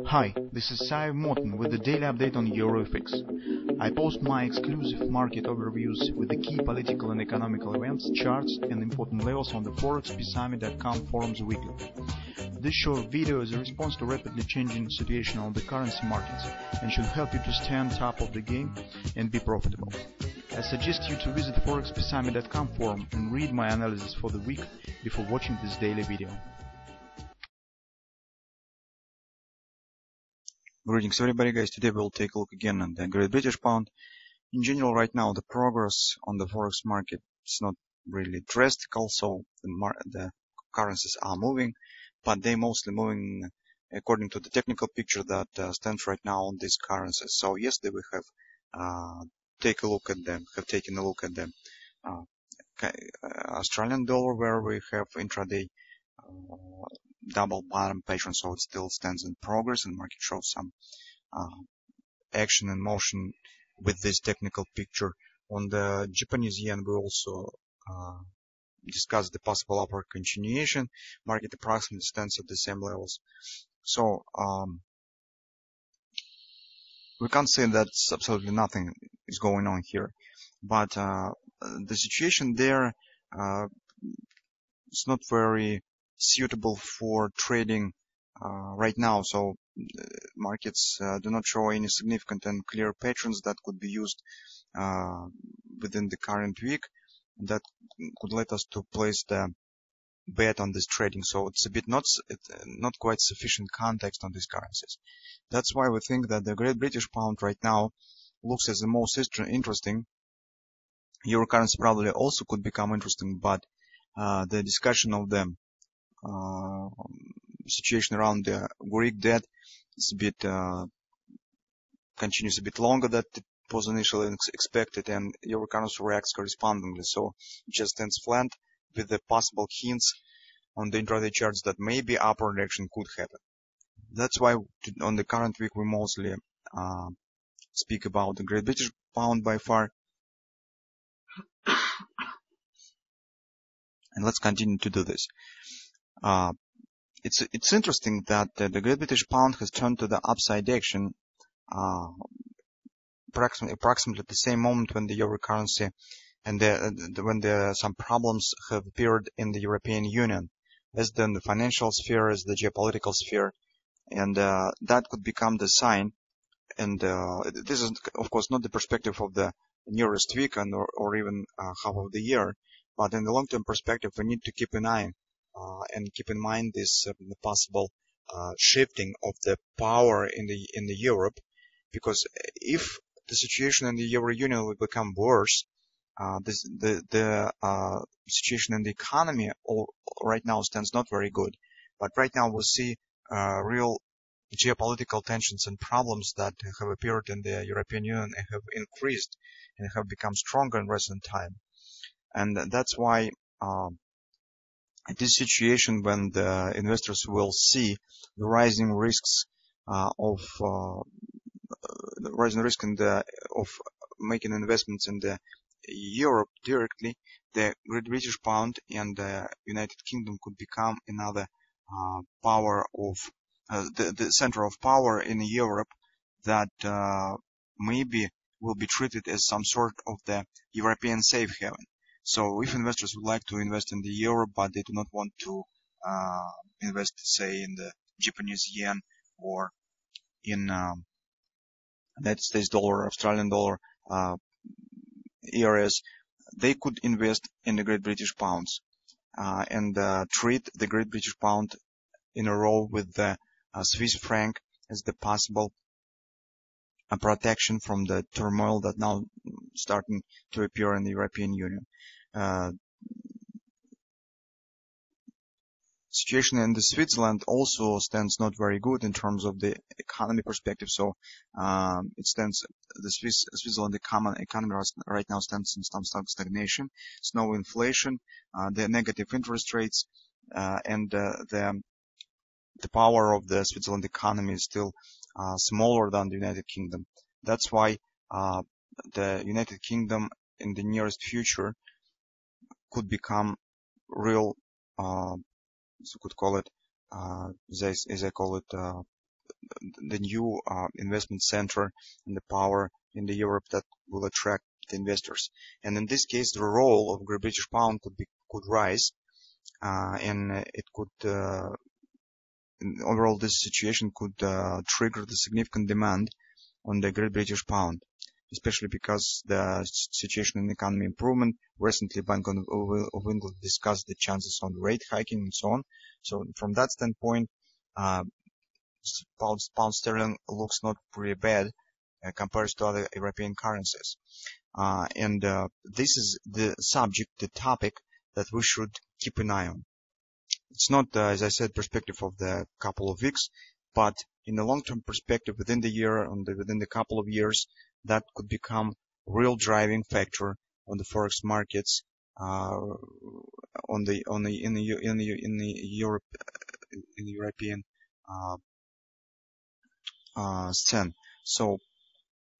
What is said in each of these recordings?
Hi, this is Sive Morten with the daily update on EuroFX. I post my exclusive market overviews with the key political and economical events, charts and important levels on the ForexPeaceArmy.com forums weekly. This short video is a response to rapidly changing situation on the currency markets and should help you to stay on top of the game and be profitable. I suggest you to visit ForexPeaceArmy.com forum and read my analysis for the week before watching this daily video. Greetings everybody guys, today we'll take a look again at the Great British Pound. In general right now the progress on the Forex market is not really drastic, so the currencies are moving, but they mostly moving according to the technical picture that stands right now on these currencies. So yesterday we have taken a look at the Australian dollar, where we have intraday double bottom pattern, so it still stands in progress and market shows some action and motion with this technical picture. On the Japanese yen we also discussed the possible upward continuation. Market approximately stands at the same levels, so we can't say that absolutely nothing is going on here, but the situation there is not very suitable for trading right now. So markets do not show any significant and clear patterns that could be used within the current week that could let us to place the bet on this trading. So it's a bit not quite sufficient context on these currencies. That's why we think that the Great British Pound right now looks as the most interesting. Euro currency probably also could become interesting, but the discussion of the situation around the Greek debt is a bit continues a bit longer than it was initially expected, and euro currency reacts correspondingly. So it just stands flat with the possible hints on the intraday charts that maybe upward action could happen. That's why on the current week we mostly speak about the Great British Pound by far. And let's continue to do this. It's interesting that the Great British Pound has turned to the upside action approximately at the same moment when the euro currency and when some problems have appeared in the European Union, as in the financial sphere, as the geopolitical sphere, and that could become the sign. And this is of course not the perspective of the nearest week or even half of the year, but in the long-term perspective we need to keep an eye and keep in mind this the possible shifting of the power in the Europe, because if the situation in the Euro Union will become worse, the situation in the economy right now stands not very good. But right now we see real geopolitical tensions and problems that have appeared in the European Union and have increased and have become stronger in recent time. And that's why this situation, when the investors will see the rising risks of making investments in the Europe directly, the Great British Pound and the United Kingdom could become another power of the center of power in Europe that maybe will be treated as some sort of the European safe haven. So if investors would like to invest in the euro, but they do not want to invest, say, in the Japanese yen or in United States dollar, Australian dollar areas, they could invest in the Great British Pounds and treat the Great British Pound in a row with the Swiss franc as the possible protection from the turmoil that now starting to appear in the European Union. Situation in the Switzerland also stands not very good in terms of the economy perspective. So it stands, the Switzerland economy right now stands in some stagnation. It's no inflation, the negative interest rates, and the power of the Switzerland economy is still smaller than the United Kingdom. That's why the United Kingdom in the nearest future could become real, as you could call it, as I call it, the new investment center and the power in the Europe that will attract the investors. And in this case, the role of Great British Pound could rise, and it could overall this situation could trigger the significant demand on the Great British Pound, especially because the situation in economy improvement. Recently, Bank of England discussed the chances on rate hiking and so on. So from that standpoint, pound sterling looks not pretty bad compared to other European currencies. And this is the subject, the topic that we should keep an eye on. It's not, as I said, perspective of the couple of weeks, but in the long-term perspective, within the year, within the couple of years, that could become real driving factor on the forex markets, in the European scene. So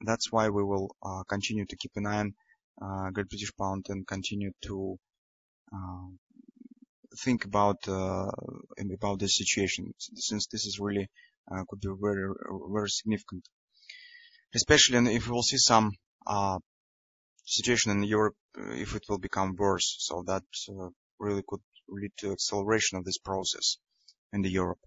that's why we will continue to keep an eye on Great British Pound and continue to think about this situation, since this is really could be very, very significant, especially if we will see some situation in Europe, if it will become worse. So that really could lead to acceleration of this process in the Europe.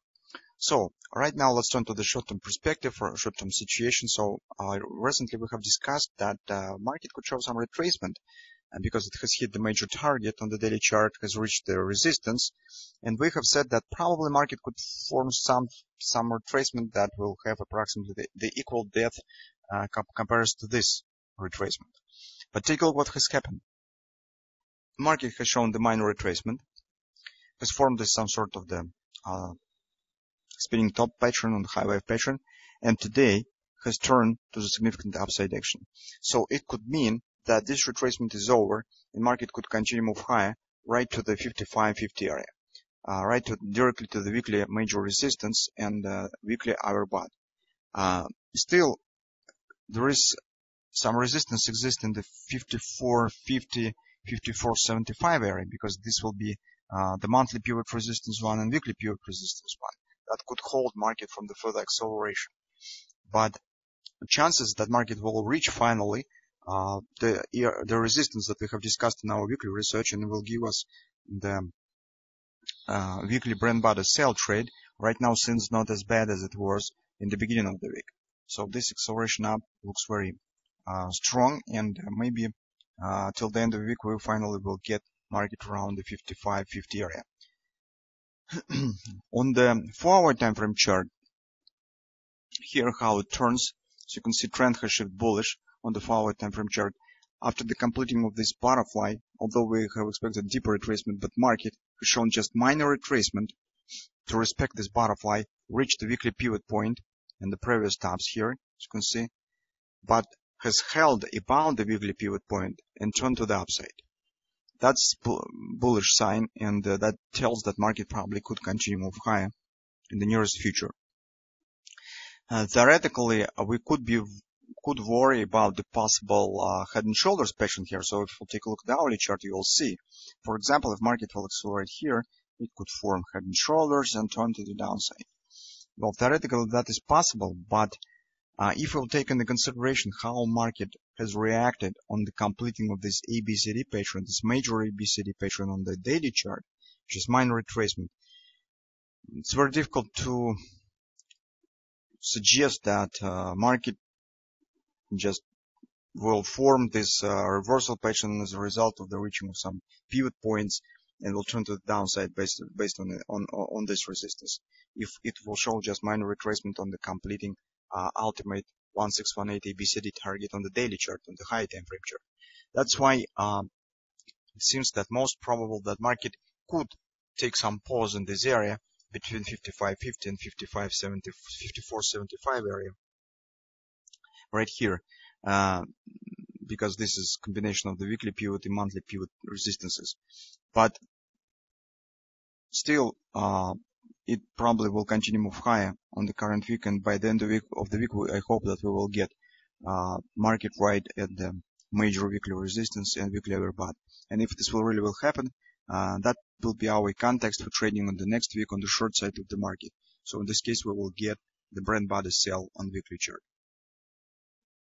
So right now, let's turn to the short-term perspective or short-term situation. So recently we have discussed that market could show some retracement, and because it has hit the major target on the daily chart, has reached the resistance, and we have said that probably market could form some retracement that will have approximately the equal depth compared to this retracement. But take a look what has happened. Market has shown the minor retracement, has formed some sort of the spinning top pattern on the high wave pattern, and today has turned to the significant upside action. So it could mean that this retracement is over and market could continue move higher right to the 55.50 area, right directly to the weekly major resistance and weekly overbought. Still, there is some resistance exists in the 54.50, 54.75 area, because this will be the monthly pivot resistance one and weekly pivot resistance one that could hold market from the further acceleration. But the chances that market will reach finally the resistance that we have discussed in our weekly research and will give us the weekly bread butter sell trade right now seems not as bad as it was in the beginning of the week. So this acceleration up looks very strong, and maybe till the end of the week we finally will get market around the 55.50 area. On the 4-hour time frame chart, here how it turns. So you can see trend has shifted bullish on the 4-hour time frame chart after the completing of this butterfly, although we have expected deeper retracement, but market has shown just minor retracement to respect this butterfly, reach the weekly pivot point and the previous tops here, as you can see, but has held above the weekly pivot point and turned to the upside. That's bullish sign, and that tells that market probably could continue move higher in the nearest future. Theoretically, we could worry about the possible head and shoulders pattern here. So if we take a look at the hourly chart, you will see, for example, if market will accelerate here, it could form head and shoulders and turn to the downside. Well, theoretically that is possible, but if we'll take into consideration how market has reacted on the completing of this ABCD pattern, this major ABCD pattern on the daily chart, which is minor retracement, it's very difficult to suggest that market just will form this reversal pattern as a result of the reaching of some pivot points and will turn to the downside based on this resistance. If it will show just minor retracement on the completing ultimate 1618 ABCD target on the daily chart, on the high time frame chart. That's why it seems that most probable that market could take some pause in this area between 55.50 and 54.75 area right here, because this is combination of the weekly pivot and monthly pivot resistances. But still, it probably will continue move higher on the current week, and by the end of the week, I hope that we will get market right at the major weekly resistance and weekly overbought. And if this will happen, that will be our context for trading on the next week on the short side of the market. So in this case, we will get the bread and butter sell on weekly chart.